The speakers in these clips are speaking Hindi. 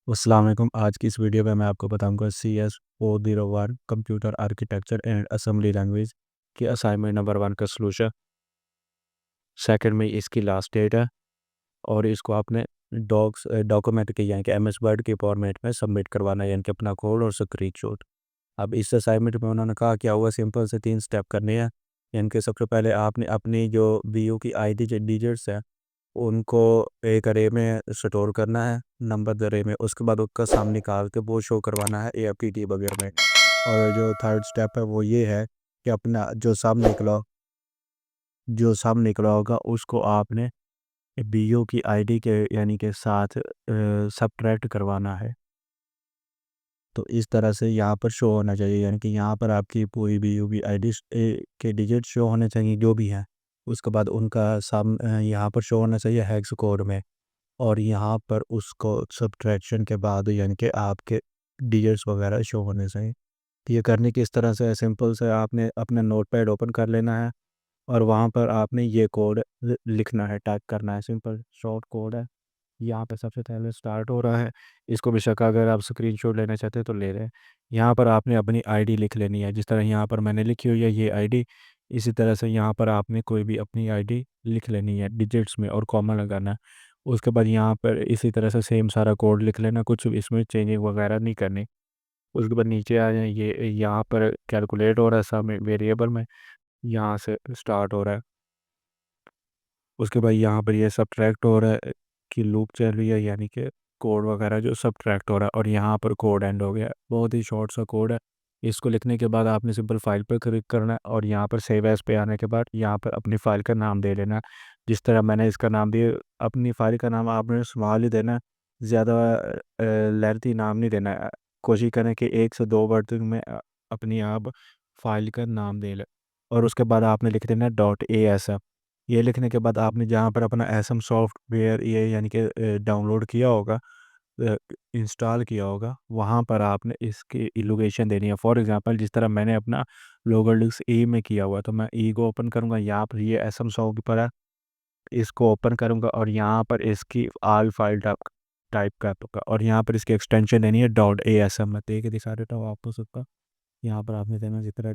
अस्सलाम वालेकुम। आज की इस वीडियो में मैं आपको बताऊंगा CS401 computer architecture and assembly language की असाइनमेंट नंबर 1 का सलूशन। सेकंड में इसकी लास्ट डेट है और इसको आपने डॉक्यूमेंट के यानी कि MS वर्ड के फॉर्मेट में सबमिट करवाना है, यानी कि अपना कोड और स्क्रीनशॉट। अब इस असाइनमेंट में उन्होंने कहा क्या हुआ, सिंपल से 3 स्टेप करने हैं। यानी कि सबसे पहले आपने अपनी जो BU की ID जो डिजिट्स है उनको एक अरे में स्टोर करना है, नंबर अरे में। उसके बाद उसका साम निकाल के वो शो करवाना है AFTT वगैरह में। और जो थर्ड स्टेप है वो ये है कि अपना जो साम निकला होगा उसको आपने BU की ID के यानी के साथ सब्ट्रैक्ट करवाना है। तो इस तरह से यहाँ पर शो होना चाहिए, यानी कि यहाँ पर आपकी पूरी BU की ID के डिजिट शो होने चाहिए जो भी हैं। उसके बाद उनका यहाँ पर शो होना चाहिए हेक्स कोड में। और यहाँ पर उसको सब्ट्रैक्शन के बाद यानी कि आपके डिजिट्स वगैरह शो होने चाहिए। तो ये करने की इस तरह से है, सिंपल से आपने अपना नोटपैड ओपन कर लेना है और वहाँ पर आपने ये कोड लिखना है, टाइप करना है। सिंपल शॉर्ट कोड है। यहाँ पे सबसे पहले स्टार्ट हो रहा है। इसको बेशक अगर आप स्क्रीनशॉट लेना चाहते हैं तो ले लें। यहाँ पर आपने अपनी ID लिख लेनी है, जिस तरह यहाँ पर मैंने लिखी हुई है ये ID। इसी तरह से यहाँ पर आपने कोई भी अपनी ID लिख लेनी है डिजिट्स में और कॉमा लगाना है। उसके बाद यहाँ पर इसी तरह से सेम सारा कोड लिख लेना, कुछ इसमें चेंजिंग वगैरह नहीं करनी। उसके बाद नीचे आ जाए, ये यहाँ पर कैलकुलेट हो रहा है सब वेरिएबल में, यहाँ से स्टार्ट हो रहा है। उसके बाद यहाँ पर ये सब्ट्रैक्ट हो रहा है कि लूप चल रही है, यानी कि कोड वगैरह जो सब्ट्रैक्ट हो रहा है। और यहाँ पर कोड एंड हो गया। बहुत ही शॉर्ट सा कोड है। इसको लिखने के बाद आपने सिंपल फाइल पर क्लिक करना है और यहाँ पर सेव एज पे आने के बाद यहाँ पर अपनी फ़ाइल का नाम दे देना। जिस तरह मैंने इसका नाम दिया, अपनी फ़ाइल का नाम आपने स्मॉल ही देना। ज़्यादा लेंथी नाम नहीं देना है। कोशिश करें कि 1 से 2 वर्ड में अपनी आप फाइल का नाम दे लें। और उसके बाद आपने लिख देना .asm। ये लिखने के बाद आपने जहाँ पर अपना एसएम सॉफ्टवेयर ये यानी कि डाउनलोड किया होगा, इंस्टॉल किया होगा, वहाँ पर आपने इसकी लोकेशन देनी है। फॉर एग्जांपल जिस तरह मैंने अपना लोकल डिस्क ई में किया हुआ, तो मैं ई को ओपन करूँगा, यहाँ पर ये एसएम सॉफ्ट पर है, इसको ओपन करूँगा और यहाँ पर इसकी आल फाइल टाइप टाइप कर दूँगा और यहाँ पर इसकी एक्सटेंशन देनी है .asm। मैं दे के दिखा देता हूँ आपको सबका। यहाँ पर आपने देना जिस तरह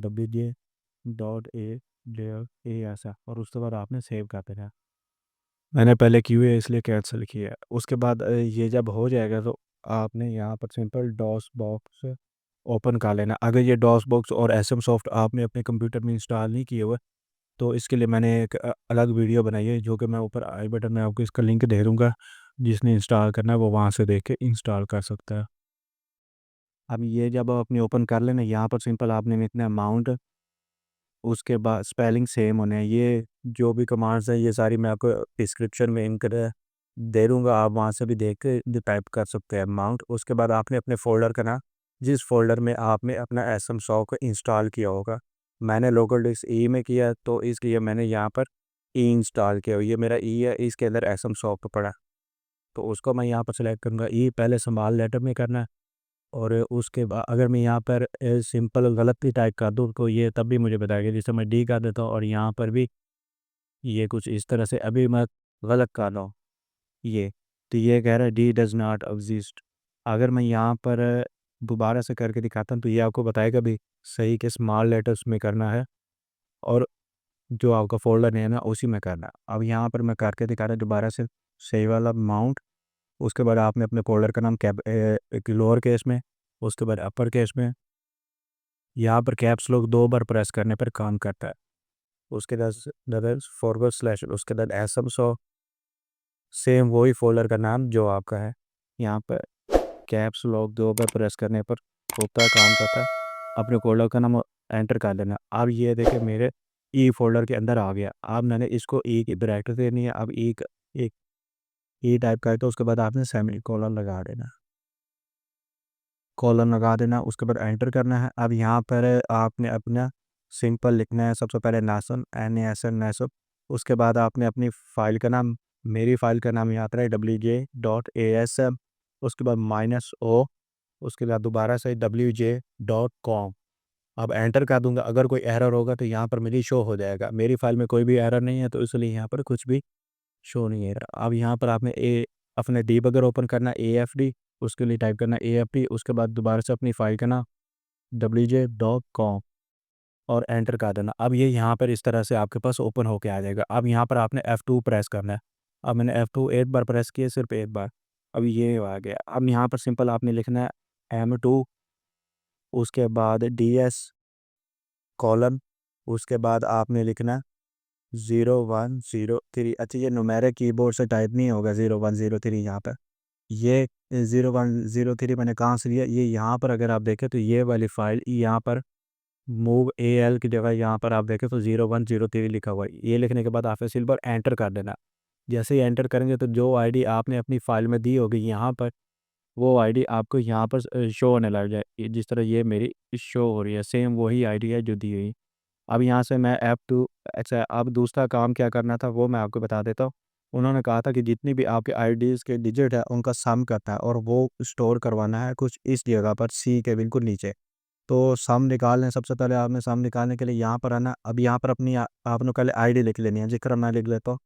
.asm और उसके बाद आपने सेव कर देना है। मैंने पहले की हुई है इसलिए कैंसिल किया है। उसके बाद ये जब हो जाएगा तो आपने यहाँ पर सिंपल डॉस बॉक्स ओपन कर लेना। अगर ये डॉस बॉक्स और एसएम सॉफ्ट आपने अपने कंप्यूटर में इंस्टॉल नहीं किए हुए तो इसके लिए मैंने एक अलग वीडियो बनाई है, जो कि मैं ऊपर आई बटन में आपको इसका लिंक दे दूँगा। जिसने इंस्टॉल करना है वो वहाँ से देख के इंस्टॉल कर सकता है। अब ये जब अपनी ओपन कर लेना, यहाँ पर सिंपल आपने लिखना है माउंट। उसके बाद स्पेलिंग सेम होने हैं। ये जो भी कमांड्स हैं ये सारी मैं आपको डिस्क्रिप्शन में इनकर दे दूँगा, आप वहाँ से भी देख के टाइप कर सकते हैं माउंट। उसके बाद आपने अपने फ़ोल्डर का नाम, जिस फ़ोल्डर में आपने अपना एसएम सॉ को इंस्टॉल किया होगा, मैंने लोकल डिस्क ई में किया तो इसलिए मैंने यहाँ पर ई इंस्टॉल किया। ये मेरा ई है, इसके अंदर एसएम सॉफ्ट पड़ा, तो उसको मैं यहाँ पर सेलेक्ट करूँगा। ई पहले स्मॉल लेटर में करना है और उसके बाद अगर मैं यहाँ पर सिंपल गलत भी टाइप कर दूँ तो ये तब भी मुझे बताएगा। जैसे मैं डी कर देता हूँ और यहाँ पर भी ये कुछ इस तरह से अभी मैं गलत कर रहा हूँ ये, तो ये कह रहा है डी डज़ नॉट एग्जिस्ट। अगर मैं यहाँ पर दोबारा से करके दिखाता हूँ तो ये आपको बताएगा भी सही कि स्मॉल लेटर्स में करना है और जो आपका फोल्डर नेम है उसी में करना है। अब यहाँ पर मैं करके दिखा रहा हूँ दोबारा से सही वाला माउंट। उसके बाद आपने अपने फोल्डर का नाम एक लोअर केस में, उसके बाद अपर केस में, यहाँ पर कैप्स लॉक 2 बार प्रेस करने पर काम करता है। उसके बाद फॉरवर्ड स्लैश, उसके बाद एसएम सो, सेम वही फोल्डर का नाम जो आपका है। यहाँ पर कैप्स लॉक 2 बार प्रेस करने पर होता है, काम करता है। अपने फोल्डर का नाम एंटर कर देना। अब ये देखे मेरे ई फोल्डर के अंदर आ गया। अब मैंने इसको ई की ब्रैकेट देनी है। अब एक ई टाइप करके तो उसके बाद आपने सेमी कॉलन लगा देना, कॉलन लगा देना। उसके बाद एंटर करना है। अब यहाँ पर आपने अपना सिंपल लिखना है, सबसे पहले नासन NASN नासब। उसके बाद आपने अपनी फ़ाइल का नाम, मेरी फ़ाइल का नाम यहाँ पर है wj.asm। उसके बाद -o, उसके बाद दोबारा से wj.com। अब एंटर कर दूंगा। अगर कोई एरर होगा तो यहाँ पर मेरी शो हो जाएगा। मेरी फ़ाइल में कोई भी एरर नहीं है तो इसलिए यहाँ पर कुछ भी शो नहीं है। अब यहाँ पर आपने अपने डीबगर ओपन करना AFD। उसके लिए टाइप करना AFT, उसके बाद दोबारा से अपनी फ़ाइल का नाम wj.com और एंटर कर देना। अब ये यहाँ पर इस तरह से आपके पास ओपन होके आ जाएगा। अब यहाँ पर आपने F2 प्रेस करना है। अब मैंने F2 एक बार प्रेस किया, सिर्फ एक बार। अब ये आ गया। अब यहाँ पर सिंपल आपने लिखना है M2, उसके बाद DS कॉलन, उसके बाद आपने लिखना है 0103। अच्छा, ये न्यूमेरिक कीबोर्ड से टाइप नहीं होगा 0103 यहाँ पर। ये 0103 मैंने कहाँ से लिया, ये यहाँ पर अगर आप देखें तो ये वाली फाइल यहाँ पर मूव AL की जगह यहाँ पर आप देखें तो 0103 लिखा हुआ है। ये लिखने के बाद आपने सिंपल एंटर कर देना। जैसे ही एंटर करेंगे तो जो आईडी आपने अपनी फ़ाइल में दी होगी यहाँ पर, वो आईडी आपको यहाँ पर शो होने लग जाए। जिस तरह ये मेरी शो हो रही है, सेम वही आईडी है जो दी हुई। अब यहाँ से मैं F2। अच्छा, अब दूसरा काम क्या करना था वो मैं आपको बता देता हूँ। उन्होंने कहा था कि जितनी भी आपके आईडीज़ के डिजिट है उनका सम करना है और वो स्टोर करवाना है कुछ इस जगह पर, C के बिल्कुल नीचे। तो सम निकालने, सबसे पहले आपने सम निकालने के लिए यहाँ पर आना। अब यहाँ पर अपनी आपने पहले आईडी लिख लेनी है, जिक्र मैं लिख लेता हूँ।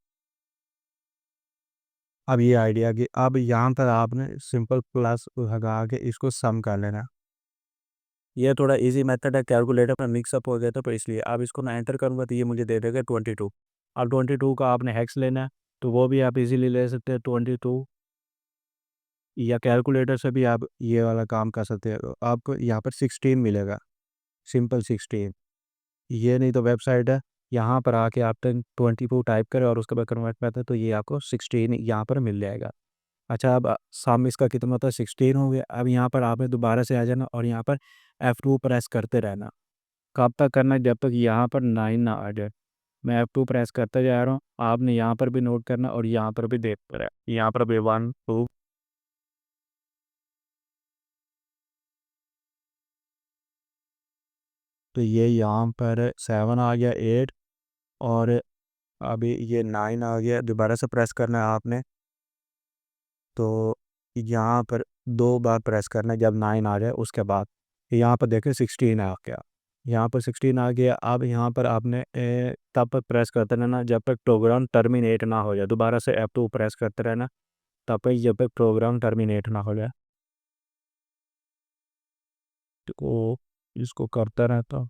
अब ये आईडी आ गई। अब यहाँ पर आपने सिंपल प्लस लगा के इसको सम कर लेना है। ये थोड़ा इजी मेथड है, कैलकुलेटर में मिक्सअप हो गया था, पर इसलिए अब इसको मैं एंटर करूँगा तो ये मुझे दे देगा 22। अब 22 का आपने हेक्स लेना है, तो वो भी आप इजीली ले सकते हैं 22, या कैलकुलेटर से भी आप ये वाला काम कर सकते हैं। आपको यहाँ पर 16 मिलेगा, सिंपल 16। ये नहीं तो वेबसाइट है, यहाँ पर आके आप 24 टाइप करें और उसके बाद कन्वर्ट करते हैं तो ये आपको 16 यहाँ पर मिल जाएगा। अच्छा, अब सम इसका कितना होता है, 16 हो गया। अब यहाँ पर आपने दोबारा से आ जाना और यहाँ पर F2 प्रेस करते रहना। कब तक करना है, जब तक यहाँ पर 9 ना आ जाए। मैं F2 प्रेस करते जा रहा हूँ, आपने यहाँ पर भी नोट करना और यहाँ पर भी देखते रहे, यहाँ पर भी 1 2। तो ये यहाँ पर 7 आ गया, 8, और अभी ये 9 आ गया। दोबारा से प्रेस करना है आपने, तो यहाँ पर 2 बार प्रेस करना है, जब 9 आ जाए उसके बाद। यहाँ पर देखें 16 आ गया, यहाँ पर 16 आ गया। अब यहाँ पर आपने तब तक प्रेस करते रहना जब तक प्रोग्राम टर्मिनेट ना हो जाए। दोबारा से F2 प्रेस करते रहना तब तक जब तक प्रोग्राम टर्मिनेट ना हो जाए। तो इसको करता रहता हूँ।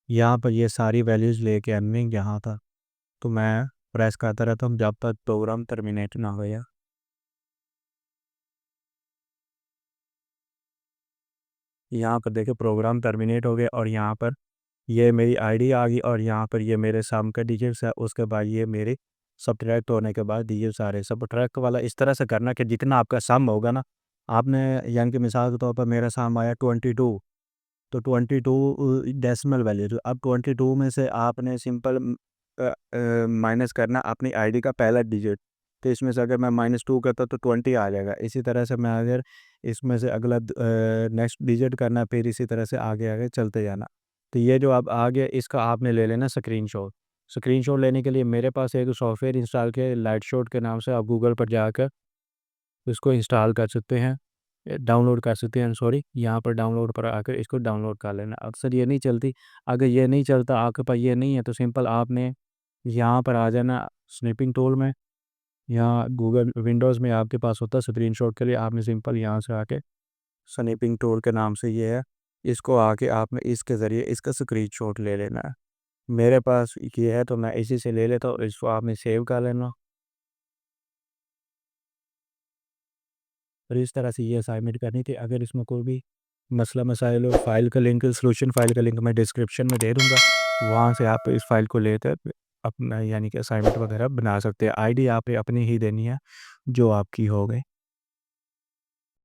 यहाँ पर ये सारी वैल्यूज़ लेके एंडिंग यहाँ था, तो मैं प्रेस करता रहता हूँ जब तक प्रोग्राम टर्मिनेट ना हो जाए। यहाँ पर देखिए प्रोग्राम टर्मिनेट हो गया और यहाँ पर ये मेरी आईडी आ गई और यहाँ पर ये मेरे सम का डिजिट्स है। उसके बाद ये मेरे सब्ट्रैक्ट होने के बाद डिजिट्स आ रहे। सब्ट्रैक्ट वाला इस तरह से करना कि जितना आपका सम होगा ना, आपने यानी कि मिसाल के तौर पर मेरा सम आया 22, तो 22 डेसिमल वैल्यू, तो अब 22 में से आपने सिंपल माइनस करना अपनी आईडी का पहला डिजिट। तो इसमें से अगर मैं -2 करता तो 20 आ जाएगा। इसी तरह से मैं अगर इसमें से अगला नेक्स्ट डिजिट करना, फिर इसी तरह से आगे आगे चलते जाना। तो ये जो अब आ गया, इसका आपने ले लेना स्क्रीनशॉट। स्क्रीनशॉट लेने के लिए मेरे पास एक सॉफ्टवेयर इंस्टॉल किया है लाइट शॉट के नाम से। आप गूगल पर जाकर इसको इंस्टॉल कर सकते हैं, डाउनलोड कर सकते हैं, सॉरी, यहाँ पर डाउनलोड पर आकर इसको डाउनलोड कर लेना। अक्सर ये नहीं चलती। अगर ये नहीं चलता, आपके पास ये नहीं है, तो सिंपल आपने यहाँ पर आ जाना स्नैपिंग टूल में, या गूगल विंडोज़ में आपके पास होता है स्क्रीनशॉट के लिए। आपने सिंपल यहाँ से आके स्नैपिंग टूल के नाम से ये है, इसको आके आपने इसके ज़रिए इसका स्क्रीनशॉट ले लेना है। मेरे पास ये है तो मैं इसी से ले लेता हूँ, इसको आपने सेव कर लेना। और इस तरह से ये असाइनमेंट करनी थी। अगर इसमें कोई भी मसला मसाइल हो, फाइल का लिंक, सॉल्यूशन फाइल का लिंक मैं डिस्क्रिप्शन में दे दूँगा। वहाँ से आप इस फाइल को लेकर अपना यानी कि असाइनमेंट वगैरह बना सकते हैं। आईडी आपने अपनी ही देनी है, जो आपकी हो गई।